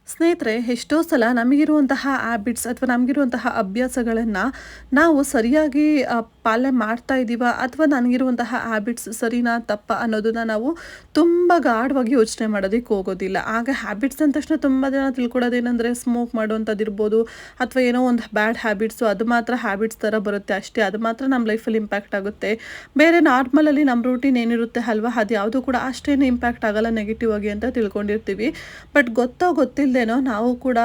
ಸ್ನೇಹಿತರೆ, ಎಷ್ಟೋ ಸಲ ನಮಗಿರುವಂತಹ ಹ್ಯಾಬಿಟ್ಸ್ ಅಥವಾ ನಮಗಿರುವಂತಹ ಅಭ್ಯಾಸಗಳನ್ನು ನಾವು ಸರಿಯಾಗಿ ಪಾಲನೆ ಮಾಡ್ತಾ ಇದ್ದೀವ ಅಥವಾ ನನಗಿರುವಂತಹ ಹ್ಯಾಬಿಟ್ಸ್ ಸರಿನಾ ತಪ್ಪಾ ಅನ್ನೋದನ್ನ ನಾವು ತುಂಬ ಗಾಢವಾಗಿ ಯೋಚನೆ ಮಾಡೋದಕ್ಕೆ ಹೋಗೋದಿಲ್ಲ. ಆಗ ಹ್ಯಾಬಿಟ್ಸ್ ಅಂದ ತಕ್ಷಣ ತುಂಬ ಜನ ತಿಳ್ಕೊಳ್ಳೋದೇನೆಂದರೆ ಸ್ಮೋಕ್ ಮಾಡುವಂಥದ್ದಿರ್ಬೋದು ಅಥವಾ ಏನೋ ಒಂದು ಬ್ಯಾಡ್ ಹ್ಯಾಬಿಟ್ಸು ಅದು ಮಾತ್ರ ಹ್ಯಾಬಿಟ್ಸ್ ಥರ ಬರುತ್ತೆ ಅಷ್ಟೇ, ಅದು ಮಾತ್ರ ನಮ್ಮ ಲೈಫಲ್ಲಿ ಇಂಪ್ಯಾಕ್ಟ್ ಆಗುತ್ತೆ. ಬೇರೆ ನಾರ್ಮಲಲ್ಲಿ ನಮ್ಮ ರೂಟೀನ್ ಏನಿರುತ್ತೆ ಅಲ್ವಾ, ಅದು ಯಾವುದೂ ಕೂಡ ಅಷ್ಟೇನು ಇಂಪ್ಯಾಕ್ಟ್ ಆಗಲ್ಲ ನೆಗೆಟಿವ್ ಆಗಿ ಅಂತ ತಿಳ್ಕೊಂಡಿರ್ತೀವಿ. ಬಟ್ ಗೊತ್ತಿಲ್ಲದೇನೋ ನಾವು ಕೂಡ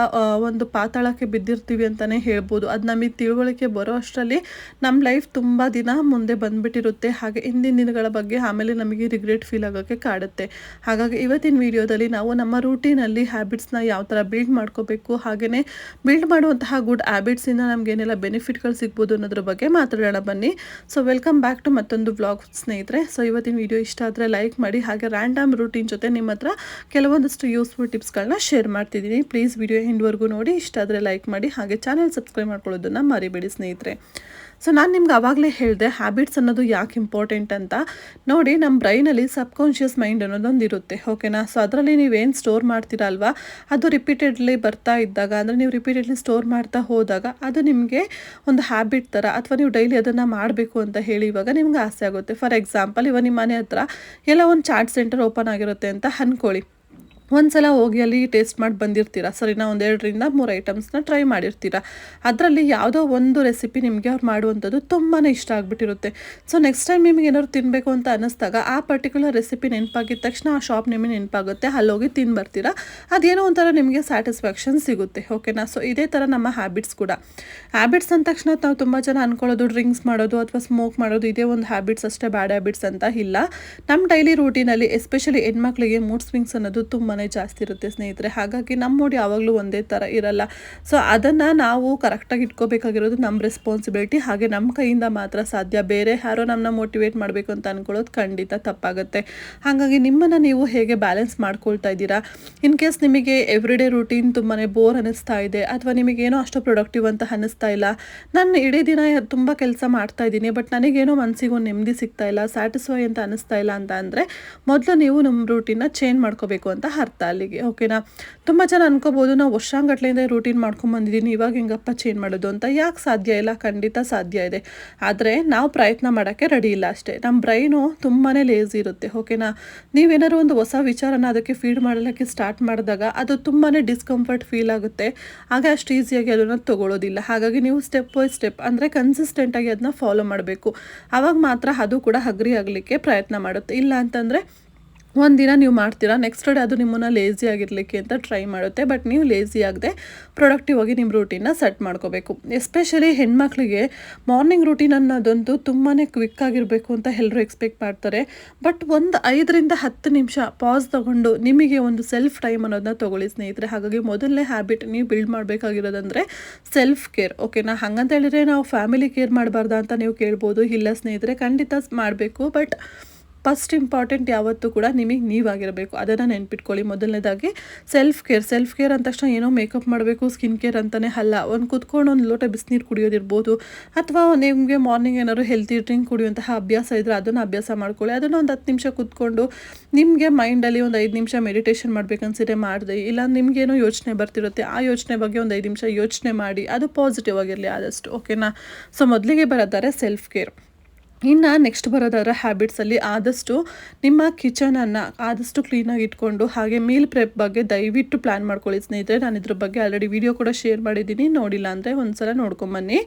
ಒಂದು ಪಾತಾಳಕ್ಕೆ ಬಿದ್ದಿರ್ತೀವಿ ಅಂತಲೇ ಹೇಳ್ಬೋದು. ಅದು ನಮಗೆ ತಿಳುವಳಿಕೆ ಬರೋ ಅಷ್ಟರಲ್ಲಿ ನಮ್ಮ ಲೈಫ್ ತುಂಬ ದಿನ ಮುಂದೆ ಬಂದುಬಿಟ್ಟಿರುತ್ತೆ. ಹಾಗೆ ಹಿಂದಿನ ದಿನಗಳ ಬಗ್ಗೆ ಆಮೇಲೆ ನಮಗೆ ರಿಗ್ರೆಟ್ ಫೀಲ್ ಆಗೋಕ್ಕೆ ಕಾಡುತ್ತೆ. ಹಾಗಾಗಿ ಇವತ್ತಿನ ವಿಡಿಯೋದಲ್ಲಿ ನಾವು ನಮ್ಮ ರೂಟೀನಲ್ಲಿ ಹ್ಯಾಬಿಟ್ಸ್ನ ಯಾವ ಥರ ಬಿಲ್ಡ್ ಮಾಡ್ಕೋಬೇಕು, ಹಾಗೆಯೇ ಬಿಲ್ಡ್ ಮಾಡುವಂತಹ ಗುಡ್ ಹ್ಯಾಬಿಟ್ಸಿಂದ ನಮಗೇನೆಲ್ಲ ಬೆನಿಫಿಟ್ಗಳು ಸಿಗ್ಬೋದು ಅನ್ನೋದ್ರ ಬಗ್ಗೆ ಮಾತಾಡೋಣ ಬನ್ನಿ. ಸೊ ವೆಲ್ಕಮ್ ಬ್ಯಾಕ್ ಟು ಮತ್ತೊಂದು ವ್ಲಾಗ್ ಸ್ನೇಹಿತರೆ. ಸೊ ಇವತ್ತಿನ ವಿಡಿಯೋ ಇಷ್ಟ ಆದರೆ ಲೈಕ್ ಮಾಡಿ, ಹಾಗೆ ರ್ಯಾಂಡಮ್ ರೂಟೀನ್ ಜೊತೆ ನಿಮ್ಮ ಹತ್ರ ಕೆಲವೊಂದಷ್ಟು ಯೂಸ್ಫುಲ್ ಟಿಪ್ಸ್ಗಳನ್ನ ಶೇರ್ ಮಾಡ್ತಿದ್ದೀನಿ. ಪ್ಲೀಸ್ ವಿಡಿಯೋ ಎಂಡ್ವರೆಗೂ ನೋಡಿ, ಇಷ್ಟ ಆದರೆ ಲೈಕ್ ಮಾಡಿ, ಹಾಗೆ ಚಾನೆಲ್ ಸಬ್ಸ್ಕ್ರೈಬ್ ಮಾಡ್ಕೊಳ್ಳೋದನ್ನು ಮರಿಬೇಡಿ ಸ್ನೇಹಿತರೆ. ಸೊ ನಾನು ನಿಮ್ಗೆ ಆವಾಗಲೇ ಹೇಳಿದೆ ಹ್ಯಾಬಿಟ್ಸ್ ಅನ್ನೋದು ಯಾಕೆ ಇಂಪಾರ್ಟೆಂಟ್ ಅಂತ. ನೋಡಿ, ನಮ್ಮ ಬ್ರೈನಲ್ಲಿ ಸಬ್ಕಾನ್ಷಿಯಸ್ ಮೈಂಡ್ ಅನ್ನೋದೊಂದು ಇರುತ್ತೆ, ಓಕೆನಾ. ಸೊ ಅದರಲ್ಲಿ ನೀವೇನು ಸ್ಟೋರ್ ಮಾಡ್ತೀರಾ ಅಲ್ವಾ, ಅದು ರಿಪೀಟೆಡ್ಲಿ ಬರ್ತಾ ಇದ್ದಾಗ, ಅಂದರೆ ನೀವು ರಿಪೀಟೆಡ್ಲಿ ಸ್ಟೋರ್ ಮಾಡ್ತಾ ಹೋದಾಗ ಅದು ನಿಮಗೆ ಒಂದು ಹ್ಯಾಬಿಟ್ ಥರ, ಅಥವಾ ನೀವು ಡೈಲಿ ಅದನ್ನು ಮಾಡಬೇಕು ಅಂತ ಹೇಳಿ ಇವಾಗ ನಿಮ್ಗೆ ಆಸೆ ಆಗುತ್ತೆ. ಫಾರ್ ಎಕ್ಸಾಂಪಲ್, ಇವಾಗ ನಿಮ್ಮ ಮನೆ ಹತ್ರ ಎಲ್ಲ ಒಂದು ಚಾಟ್ ಸೆಂಟರ್ ಓಪನ್ ಆಗಿರುತ್ತೆ ಅಂತ ಅಂದ್ಕೊಳ್ಳಿ. ಒಂದು ಸಲ ಹೋಗಿ ಅಲ್ಲಿ ಟೇಸ್ಟ್ ಮಾಡಿ ಬಂದಿರ್ತೀರ, ಸರಿನಾ. ಒಂದು 2ರಿಂದ 3 ಐಟಮ್ಸ್ನ ಟ್ರೈ ಮಾಡಿರ್ತೀರ. ಅದರಲ್ಲಿ ಯಾವುದೋ ಒಂದು ರೆಸಿಪಿ ನಿಮಗೆ ಅವ್ರು ಮಾಡುವಂಥದ್ದು ತುಂಬಾ ಇಷ್ಟ ಆಗಿಬಿಟ್ಟಿರುತ್ತೆ. ಸೊ ನೆಕ್ಸ್ಟ್ ಟೈಮ್ ನಿಮಗೆ ಏನಾದ್ರು ತಿನ್ನಬೇಕು ಅಂತ ಅನ್ನಿಸ್ದಾಗ ಆ ಪರ್ಟಿಕ್ಯುಲರ್ ರೆಸಿಪಿ ನೆನಪಾಗಿದ್ದ ತಕ್ಷಣ ಆ ಶಾಪ್ ನಿಮಗೆ ನೆನಪಾಗುತ್ತೆ, ಅಲ್ಲೋಗಿ ತಿಂದು ಬರ್ತೀರಾ. ಅದೇನೋ ಒಂಥರ ನಿಮಗೆ ಸ್ಯಾಟಿಸ್ಫ್ಯಾಕ್ಷನ್ ಸಿಗುತ್ತೆ, ಓಕೆನಾ. ಸೊ ಇದೇ ಥರ ನಮ್ಮ ಹ್ಯಾಬಿಟ್ಸ್ ಕೂಡ. ಹ್ಯಾಬಿಟ್ಸ್ ಅಂದ ತಕ್ಷಣ ನಾವು ತುಂಬ ಜನ ಅಂದ್ಕೊಳ್ಳೋದು ಡ್ರಿಂಕ್ಸ್ ಮಾಡೋದು ಅಥವಾ ಸ್ಮೋಕ್ ಮಾಡೋದು ಇದೇ ಒಂದು ಹ್ಯಾಬಿಟ್ಸ್ ಅಷ್ಟೇ, ಬ್ಯಾಡ್ ಹ್ಯಾಬಿಟ್ಸ್ ಅಂತ ಇಲ್ಲ. ನಮ್ಮ ಡೈಲಿ ರೂಟೀನಲ್ಲಿ ಎಸ್ಪೆಷಲಿ ಹೆಣ್ಮಕ್ಳಿಗೆ ಮೂಡ್ ಸ್ವಿಂಗ್ಸ್ ಅನ್ನೋದು ತುಂಬ ಜಾಸ್ತಿ ಇರುತ್ತೆ ಸ್ನೇಹಿತರೆ. ಹಾಗಾಗಿ ನಮ್ಮ ಮೂಡ್ ಯಾವಾಗಲೂ ಒಂದೇ ಥರ ಇರಲ್ಲ. ಸೊ ಅದನ್ನು ನಾವು ಕರೆಕ್ಟಾಗಿ ಇಟ್ಕೋಬೇಕಾಗಿರೋದು ನಮ್ಮ ರೆಸ್ಪಾನ್ಸಿಬಿಲಿಟಿ. ಹಾಗೆ ನಮ್ಮ ಕೈಯಿಂದ ಮಾತ್ರ ಸಾಧ್ಯ. ಬೇರೆ ಯಾರೋ ನಮ್ಮನ್ನ ಮೋಟಿವೇಟ್ ಮಾಡಬೇಕು ಅಂತ ಅಂದ್ಕೊಳ್ಳೋದು ಖಂಡಿತ ತಪ್ಪಾಗುತ್ತೆ. ಹಾಗಾಗಿ ನಿಮ್ಮನ್ನು ನೀವು ಹೇಗೆ ಬ್ಯಾಲೆನ್ಸ್ ಮಾಡ್ಕೊಳ್ತಾ ಇದ್ದೀರಾ. ಇನ್ ಕೇಸ್ ನಿಮಗೆ ಎವ್ರಿಡೇ ರೂಟೀನ್ ತುಂಬಾ ಬೋರ್ ಅನ್ನಿಸ್ತಾ ಇದೆ, ಅಥವಾ ನಿಮಗೇನೋ ಅಷ್ಟು ಪ್ರೊಡಕ್ಟಿವ್ ಅಂತ ಅನ್ನಿಸ್ತಾ ಇಲ್ಲ, ನಾನು ಇಡೀ ದಿನ ತುಂಬ ಕೆಲಸ ಮಾಡ್ತಾ ಇದ್ದೀನಿ ಬಟ್ ನನಗೇನೋ ಮನಸ್ಸಿಗೆ ಒಂದು ನೆಮ್ಮದಿ ಸಿಗ್ತಾ ಇಲ್ಲ, ಸ್ಯಾಟಿಸ್ಫೈ ಅಂತ ಅನ್ನಿಸ್ತಾ ಇಲ್ಲ ಅಂತ ಅಂದರೆ ಮೊದಲು ನೀವು ನಮ್ಮ ರೂಟೀನ್ನ ಚೇಂಜ್ ಮಾಡ್ಕೋಬೇಕು ಅಂತ ಅರ್ಥ ಅಲ್ಲಿಗೆ, ಓಕೆನಾ. ತುಂಬ ಜನ ಅನ್ಕೋಬೋದು, ನಾವು ವರ್ಷಾಂಗಟ್ಲೆಯಿಂದ ರೂಟೀನ್ ಮಾಡ್ಕೊಂಬಂದಿದ್ದೀನಿ, ಇವಾಗ ಹೆಂಗಪ್ಪ ಚೇಂಜ್ ಮಾಡೋದು ಅಂತ. ಯಾಕೆ ಸಾಧ್ಯ ಇಲ್ಲ? ಖಂಡಿತ ಸಾಧ್ಯ ಇದೆ. ಆದರೆ ನಾವು ಪ್ರಯತ್ನ ಮಾಡೋಕ್ಕೆ ರೆಡಿ ಇಲ್ಲ ಅಷ್ಟೇ. ನಮ್ಮ ಬ್ರೈನು ತುಂಬಾ ಲೇಸಿ ಇರುತ್ತೆ, ಓಕೆನಾ. ನೀವೇನಾದ್ರು ಒಂದು ಹೊಸ ವಿಚಾರನ ಅದಕ್ಕೆ ಫೀಡ್ ಮಾಡಲಿಕ್ಕೆ ಸ್ಟಾರ್ಟ್ ಮಾಡಿದಾಗ ಅದು ತುಂಬಾ ಡಿಸ್ಕಂಫರ್ಟ್ ಫೀಲ್ ಆಗುತ್ತೆ. ಆಗ ಅಷ್ಟು ಈಸಿಯಾಗಿ ಅದನ್ನು ತೊಗೊಳ್ಳೋದಿಲ್ಲ. ಹಾಗಾಗಿ ನೀವು ಸ್ಟೆಪ್ ಬೈ ಸ್ಟೆಪ್, ಅಂದರೆ ಕನ್ಸಿಸ್ಟೆಂಟಾಗಿ ಅದನ್ನ ಫಾಲೋ ಮಾಡಬೇಕು. ಆವಾಗ ಮಾತ್ರ ಅದು ಕೂಡ ಅಗ್ರಿ ಆಗಲಿಕ್ಕೆ ಪ್ರಯತ್ನ ಮಾಡುತ್ತೆ. ಇಲ್ಲ ಅಂತಂದರೆ ಒಂದಿನ ನೀವು ಮಾಡ್ತೀರಾ, ನೆಕ್ಸ್ಟ್ ಡೇ ಅದು ನಿಮ್ಮನ್ನು ಲೇಸಿ ಆಗಿರಲಿಕ್ಕೆ ಅಂತ ಟ್ರೈ ಮಾಡುತ್ತೆ. ಬಟ್ ನೀವು ಲೇಸಿ ಆಗದೆ ಪ್ರೊಡಕ್ಟಿವ್ ಆಗಿ ನಿಮ್ಮ ರೂಟೀನ್ನ ಸೆಟ್ ಮಾಡ್ಕೋಬೇಕು. ಎಸ್ಪೆಷಲಿ ಹೆಣ್ಮಕ್ಳಿಗೆ ಮಾರ್ನಿಂಗ್ ರೂಟೀನ್ ಅನ್ನೋದಂತೂ ತುಂಬಾ ಕ್ವಿಕ್ ಆಗಿರಬೇಕು ಅಂತ ಎಲ್ಲರೂ ಎಕ್ಸ್ಪೆಕ್ಟ್ ಮಾಡ್ತಾರೆ. ಬಟ್ ಒಂದು 5ರಿಂದ 10 ನಿಮಿಷ ಪಾಸ್ ತೊಗೊಂಡು ನಿಮಗೆ ಒಂದು ಸೆಲ್ಫ್ ಟೈಮ್ ಅನ್ನೋದನ್ನ ತೊಗೊಳ್ಳಿ ಸ್ನೇಹಿತರೆ. ಹಾಗಾಗಿ ಮೊದಲನೇ ಹ್ಯಾಬಿಟ್ ನೀವು ಬಿಲ್ಡ್ ಮಾಡಬೇಕಾಗಿರೋದಂದರೆ ಸೆಲ್ಫ್ ಕೇರ್, ಓಕೆನಾ. ಹಾಗಂತ ಹೇಳಿದರೆ ನಾವು ಫ್ಯಾಮಿಲಿ ಕೇರ್ ಮಾಡಬಾರ್ದಾ ಅಂತ ನೀವು ಕೇಳ್ಬೋದು. ಇಲ್ಲ ಸ್ನೇಹಿತರೆ, ಖಂಡಿತ ಮಾಡಬೇಕು. ಬಟ್ ಫಸ್ಟ್ ಇಂಪಾರ್ಟೆಂಟ್ ಯಾವತ್ತೂ ಕೂಡ ನಿಮಗೆ ನೀವಾಗಿರಬೇಕು, ಅದನ್ನು ನೆನ್ಪಿಟ್ಕೊಳ್ಳಿ. ಮೊದಲನೇದಾಗಿ ಸೆಲ್ಫ್ ಕೇರ್ ಅಂದ ತಕ್ಷಣ ಏನೋ ಮೇಕಪ್ ಮಾಡಬೇಕು, ಸ್ಕಿನ್ ಕೇರ್ ಅಂತಲೇ ಅಲ್ಲ. ಒಂದು ಕುತ್ಕೊಂಡು ಒಂದು ಲೋಟ ಬಿಸಿನೀರು ಕುಡಿಯೋದಿರ್ಬೋದು, ಅಥವಾ ನಿಮಗೆ ಮಾರ್ನಿಂಗ್ ಏನಾದ್ರು ಹೆಲ್ತಿ ಡ್ರಿಂಕ್ ಕುಡಿಯುವಂತಹ ಅಭ್ಯಾಸ ಇದ್ದರೆ ಅದನ್ನು ಅಭ್ಯಾಸ ಮಾಡ್ಕೊಳ್ಳಿ. ಅದನ್ನು ಒಂದು 10 ನಿಮಿಷ ಕೂತ್ಕೊಂಡು ನಿಮಗೆ ಮೈಂಡಲ್ಲಿ ಒಂದು 5 ನಿಮಿಷ ಮೆಡಿಟೇಷನ್ ಮಾಡಬೇಕನ್ಸಿದ್ರೆ ಮಾಡಿದೆ. ಇಲ್ಲ ನಿಮಗೇನೋ ಯೋಚನೆ ಬರ್ತಿರುತ್ತೆ, ಆ ಯೋಚನೆ ಬಗ್ಗೆ ಒಂದು 5 ನಿಮಿಷ ಯೋಚನೆ ಮಾಡಿ, ಅದು ಪಾಸಿಟಿವ್ ಆಗಿರಲಿ ಆದಷ್ಟು, ಓಕೆನಾ. ಸೊ ಮೊದಲಿಗೆ ಬರೋದಾರೆ ಸೆಲ್ಫ್ ಕೇರ್. ಇನ್ನು ನೆಕ್ಸ್ಟ್ ಬರೋದಾದ್ರೆ ಹ್ಯಾಬಿಟ್ಸಲ್ಲಿ ಆದಷ್ಟು ನಿಮ್ಮ ಕಿಚನನ್ನು ಆದಷ್ಟು ಕ್ಲೀನಾಗಿ ಇಟ್ಕೊಂಡು, ಹಾಗೆ ಮೀಲ್ ಪ್ರೆಪ್ ಬಗ್ಗೆ ದಯವಿಟ್ಟು ಪ್ಲ್ಯಾನ್ ಮಾಡ್ಕೊಳ್ಳಿ ಸ್ನೇಹಿತರೆ. ನಾನು ಇದ್ರ ಬಗ್ಗೆ ಆಲ್ರೆಡಿ ವಿಡಿಯೋ ಕೂಡ ಶೇರ್ ಮಾಡಿದ್ದೀನಿ, ನೋಡಿಲ್ಲ ಅಂದರೆ ಒಂದು ಸಲ ನೋಡ್ಕೊಂಬನ್ನಿ.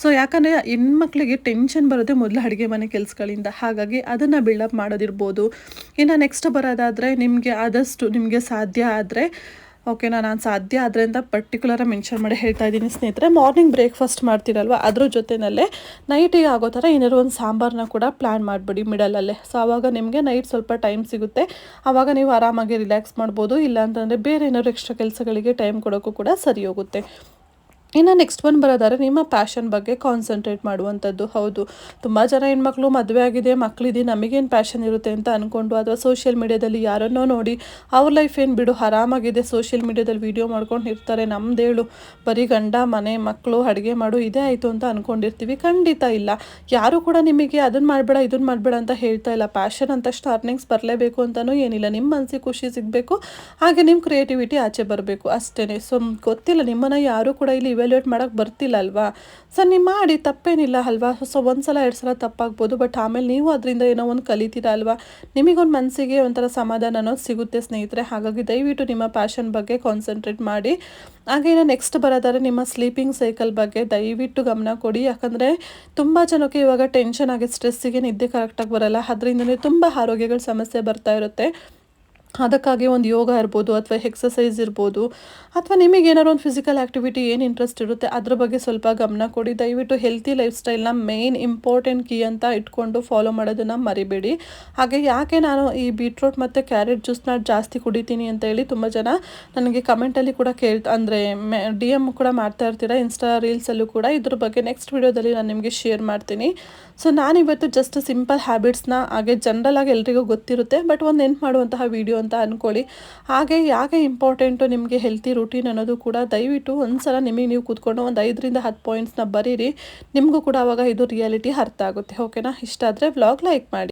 ಸೊ ಯಾಕಂದರೆ ಹೆಣ್ಮಕ್ಳಿಗೆ ಟೆನ್ಷನ್ ಬರೋದೇ ಮೊದಲು ಅಡುಗೆ ಮನೆ ಕೆಲಸಗಳಿಂದ. ಹಾಗಾಗಿ ಅದನ್ನು ಬಿಲ್ಡಪ್ ಮಾಡೋದಿರ್ಬೋದು. ಇನ್ನು ನೆಕ್ಸ್ಟ್ ಬರೋದಾದರೆ ನಿಮಗೆ ಆದಷ್ಟು ನಿಮಗೆ ಸಾಧ್ಯ ಆದರೆ, ಓಕೆನಾ, ನಾನು ಸಾಧ್ಯ ಆದರೆ ಅಂತ ಪರ್ಟಿಕ್ಯುಲರಾಗಿ ಮೆನ್ಷನ್ ಮಾಡಿ ಹೇಳ್ತಾ ಇದ್ದೀನಿ ಸ್ನೇಹಿತರೆ. ಮಾರ್ನಿಂಗ್ ಬ್ರೇಕ್ಫಾಸ್ಟ್ ಮಾಡ್ತೀರಲ್ವ, ಅದ್ರ ಜೊತೆಯಲ್ಲೇ ನೈಟಿಗೆ ಆಗೋ ಥರ ಏನಾದ್ರು ಒಂದು ಸಾಂಬಾರನ್ನ ಕೂಡ ಪ್ಲ್ಯಾನ್ ಮಾಡಿಬಿಡಿ ಮಿಡಲಲ್ಲೇ. ಸೊ ಆವಾಗ ನಿಮಗೆ ನೈಟ್ ಸ್ವಲ್ಪ ಟೈಮ್ ಸಿಗುತ್ತೆ, ಆವಾಗ ನೀವು ಆರಾಮಾಗಿ ರಿಲ್ಯಾಕ್ಸ್ ಮಾಡ್ಬೋದು. ಇಲ್ಲ ಅಂತಂದರೆ ಬೇರೆ ಏನಾದ್ರು ಎಕ್ಸ್ಟ್ರಾ ಕೆಲಸಗಳಿಗೆ ಟೈಮ್ ಕೊಡೋಕ್ಕೂ ಕೂಡ ಸರಿ ಹೋಗುತ್ತೆ. ಇನ್ನು ನೆಕ್ಸ್ಟ್ ಒನ್ ಬರೋದಾದ್ರೆ ನಿಮ್ಮ ಪ್ಯಾಷನ್ ಬಗ್ಗೆ ಕಾನ್ಸಂಟ್ರೇಟ್ ಮಾಡುವಂಥದ್ದು. ಹೌದು, ತುಂಬ ಜನ ಹೆಣ್ಮಕ್ಳು ಮದುವೆ ಆಗಿದೆ, ಮಕ್ಕಳಿದೆ, ನಮಗೇನು ಪ್ಯಾಷನ್ ಇರುತ್ತೆ ಅಂತ ಅಂದ್ಕೊಂಡು ಅಥವಾ ಸೋಷಿಯಲ್ ಮೀಡಿಯಾದಲ್ಲಿ ಯಾರನ್ನೋ ನೋಡಿ ಅವ್ರ ಲೈಫ್ ಏನು ಬಿಡು ಆರಾಮಾಗಿದೆ, ಸೋಷಿಯಲ್ ಮೀಡಿಯಾದಲ್ಲಿ ವೀಡಿಯೋ ಮಾಡ್ಕೊಂಡು ಇರ್ತಾರೆ, ನಮ್ಮದೇಳು ಬರೀ ಗಂಡ ಮನೆ ಮಕ್ಕಳು ಅಡುಗೆ ಮಾಡು ಇದೇ ಆಯಿತು ಅಂತ ಅಂದ್ಕೊಂಡಿರ್ತೀವಿ. ಖಂಡಿತ ಇಲ್ಲ. ಯಾರು ಕೂಡ ನಿಮಗೆ ಅದನ್ನು ಮಾಡಬೇಡ ಇದನ್ನು ಮಾಡಬೇಡ ಅಂತ ಹೇಳ್ತಾ ಇಲ್ಲ. ಪ್ಯಾಷನ್ ಅಂತ ತಕ್ಷಣ ಅರ್ನಿಂಗ್ಸ್ ಬರಲೇಬೇಕು ಅಂತಲೂ ಏನಿಲ್ಲ. ನಿಮ್ಮ ಮನಸ್ಸಿಗೆ ಖುಷಿ ಸಿಗಬೇಕು, ಹಾಗೆ ನಿಮ್ಮ ಕ್ರಿಯೇಟಿವಿಟಿ ಆಚೆ ಬರಬೇಕು ಅಷ್ಟೇ. ಸೊ ಗೊತ್ತಿಲ್ಲ, ನಿಮ್ಮನ್ನು ಯಾರೂ ಕೂಡ ಇಲ್ಲಿ ಇವ್ಯಾಲ್ಯೂಯೇಟ್ ಮಾಡೋಕ್ಕೆ ಬರ್ತಿಲ್ಲ ಅಲ್ವಾ. ಸೊ ನೀವು ಮಾಡಿ ತಪ್ಪೇನಿಲ್ಲ ಅಲ್ವಾ. ಸೊ ಒಂದು ಸಲ 2 ಸಲ ತಪ್ಪಾಗ್ಬೋದು, ಬಟ್ ಆಮೇಲೆ ನೀವು ಅದರಿಂದ ಏನೋ ಒಂದು ಕಲಿತೀರಾ ಅಲ್ವಾ. ನಿಮಗೊಂದು ಮನಸ್ಸಿಗೆ ಒಂಥರ ಸಮಾಧಾನ ಅನ್ನೋದು ಸಿಗುತ್ತೆ ಸ್ನೇಹಿತರೆ. ಹಾಗಾಗಿ ದಯವಿಟ್ಟು ನಿಮ್ಮ ಪ್ಯಾಷನ್ ಬಗ್ಗೆ ಕಾನ್ಸಂಟ್ರೇಟ್ ಮಾಡಿ. ಹಾಗೆ ಇನ್ನು ನೆಕ್ಸ್ಟ್ ಬರೋದಾದ್ರೆ ನಿಮ್ಮ ಸ್ಲೀಪಿಂಗ್ ಸೈಕಲ್ ಬಗ್ಗೆ ದಯವಿಟ್ಟು ಗಮನ ಕೊಡಿ. ಯಾಕಂದರೆ ತುಂಬ ಜನಕ್ಕೆ ಇವಾಗ ಟೆನ್ಷನ್ ಆಗಿ ಸ್ಟ್ರೆಸ್ಸಿಗೆ ನಿದ್ದೆ ಕರೆಕ್ಟಾಗಿ ಬರೋಲ್ಲ, ಅದರಿಂದಲೇ ತುಂಬ ಆರೋಗ್ಯಗಳ ಸಮಸ್ಯೆ ಬರ್ತಾ ಇರುತ್ತೆ. ಅದಕ್ಕಾಗಿ ಒಂದು ಯೋಗ ಇರ್ಬೋದು ಅಥವಾ ಎಕ್ಸಸೈಸ್ ಇರ್ಬೋದು, ಅಥವಾ ನಿಮಗೇನಾದ್ರು ಒಂದು ಫಿಸಿಕಲ್ ಆ್ಯಕ್ಟಿವಿಟಿ ಏನು ಇಂಟ್ರೆಸ್ಟ್ ಇರುತ್ತೆ ಅದ್ರ ಬಗ್ಗೆ ಸ್ವಲ್ಪ ಗಮನ ಕೊಡಿ. ದಯವಿಟ್ಟು ಹೆಲ್ತಿ ಲೈಫ್ ಸ್ಟೈಲ್ನ ಮೇಯ್ನ್ ಇಂಪಾರ್ಟೆಂಟ್ ಕೀ ಅಂತ ಇಟ್ಕೊಂಡು ಫಾಲೋ ಮಾಡೋದನ್ನು ಮರಿಬೇಡಿ. ಹಾಗೆ ಯಾಕೆ ನಾನು ಈ ಬೀಟ್ರೂಟ್ ಮತ್ತು ಕ್ಯಾರೆಟ್ ಜ್ಯೂಸ್ನ ಜಾಸ್ತಿ ಕುಡಿತೀನಿ ಅಂತ ಹೇಳಿ ತುಂಬ ಜನ ನನಗೆ ಕಮೆಂಟಲ್ಲಿ ಕೂಡ ಅಂದರೆ DM ಕೂಡ ಮಾಡ್ತಾ ಇರ್ತೀರ, ಇನ್ಸ್ಟಾ ರೀಲ್ಸಲ್ಲೂ ಕೂಡ. ಇದ್ರ ಬಗ್ಗೆ ನೆಕ್ಸ್ಟ್ ವಿಡಿಯೋದಲ್ಲಿ ನಾನು ನಿಮಗೆ ಶೇರ್ ಮಾಡ್ತೀನಿ. ಸೊ ನಾನಿವತ್ತು ಜಸ್ಟ್ ಸಿಂಪಲ್ ಹ್ಯಾಬಿಟ್ಸ್ನ ಹಾಗೆ ಜನರಲಾಗಿ ಎಲ್ರಿಗೂ ಗೊತ್ತಿರುತ್ತೆ, ಬಟ್ ಒಂದು ನೆನ್ಪು ಮಾಡುವಂತಹ ವಿಡಿಯೋ ಅಂತ ಅಂದ್ಕೊಳ್ಳಿ. ಹಾಗೆ ಯಾಕೆ ಇಂಪಾರ್ಟೆಂಟು ನಿಮಗೆ ಹೆಲ್ತಿ ರೂಟೀನ್ ಅನ್ನೋದು ಕೂಡ ದಯವಿಟ್ಟು ಒಂದು ಸಲ ನಿಮಗೆ ನೀವು ಕೂತ್ಕೊಂಡು ಒಂದು 5ರಿಂದ 10 ಪಾಯಿಂಟ್ಸ್ನ ಬರೀರಿ. ನಿಮಗೂ ಕೂಡ ಆವಾಗ ಇದು ರಿಯಾಲಿಟಿ ಅರ್ಥ ಆಗುತ್ತೆ. ಓಕೆನಾ? ಇಷ್ಟ ಆದರೆ ವ್ಲಾಗ್ ಲೈಕ್ ಮಾಡಿ.